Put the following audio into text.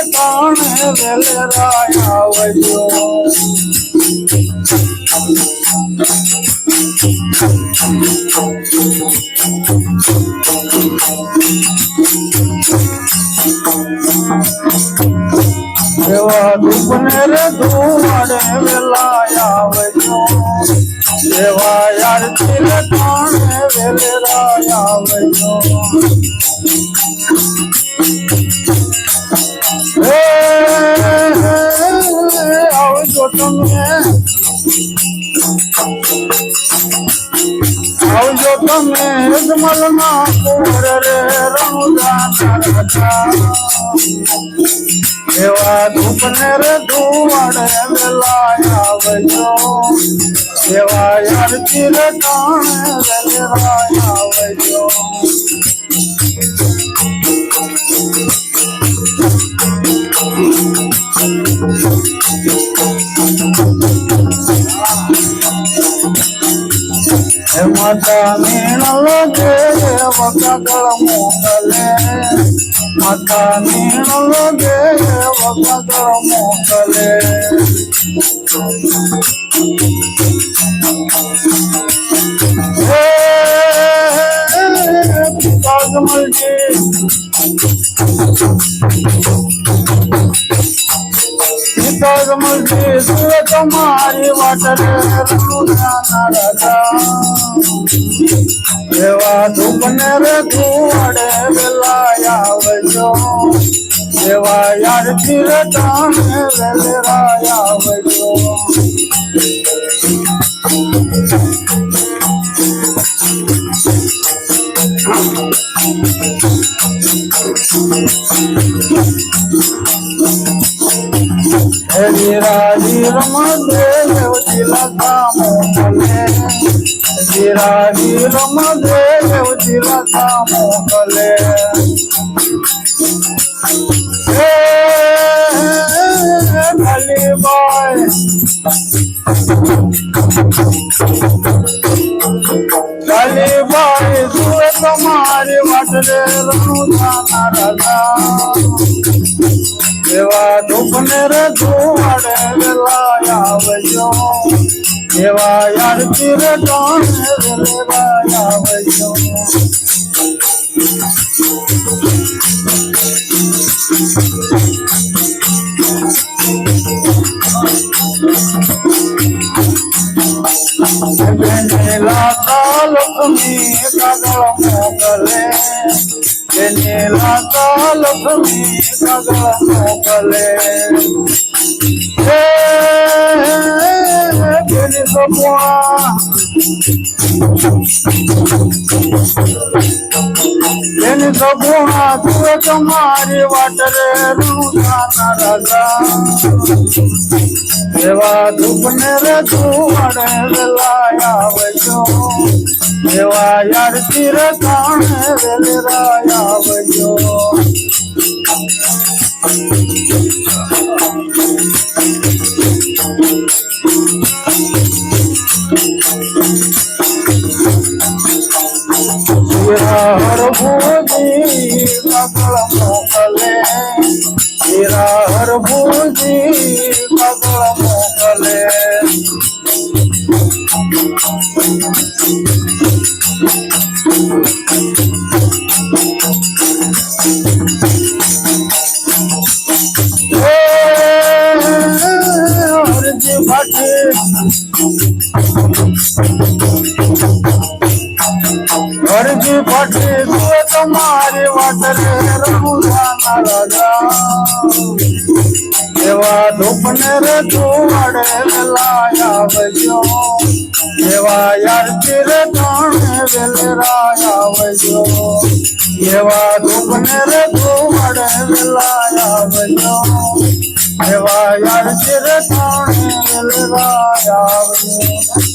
ટાણે વેલેરાય આવજો એવા દુઃખને રે ધુવાડે વેલાય આવજો એવા યારથી રે ટાણે વેલેરાય આવજો આવજો તમે આવજો તમે અજમલના કુંવર રે રણુજાના રાજા એવા ધૂપને રે ધુવાડે વેલાય આવજો એવા યારથી રે ટાણે વેલેરાય આવજો માતા મીણલ દેવ કગળ મોકલે માતા મીણલ દેવ કગળ મોકલે પિતાજમલજી પિતાજમલજી સુરે તમારી વાટ રે રણુજાના રાજા એવા ધૂપને રે ધુવાડે વેલાય આવજો એવા યારથી રે ટાણે વેલેરાય આવજો વીરાજી રમદેવ તિલકા મોકલે વીરાજી રમદેવ તિલકા મોકલે ગલીબાઈ ગલીબાઈ સુરે તમારી વાટ રે રણુજાના રાજા એવા ધૂપને રે ધુવાડે વેલાય આવજો એવા યારથી રે ટાણે વેલેરાય આવજો નીલા લક્ષ્મી કગળ મોકલે નીલા લક્ષ્મી કગળ મોકલે તેની સપુણા તેની સપુણા તું તમારી વાટ રે રણુજાના રાજા એવા ધૂપને રે ધુવાડે વેલાય આવજો એવા યારથી રે ટાણે વેલેરાય આવજો હર ભૂજી કગળ મોકલે હર ભૂજી કગળ મોકલે હરજી ભાટી હરજી ભાટી તું તમારી વાટ રે રણુજાના રાજા એવા ધૂપને રે ધુવાડે વેલાય આવજો એવા યારથી રે ટાણે વેલેરાય આવજો એવા ધૂપને રે ધુવાડે વેલાય આવજો એવા યારથી રે ટાણે વેલેરાય આવજો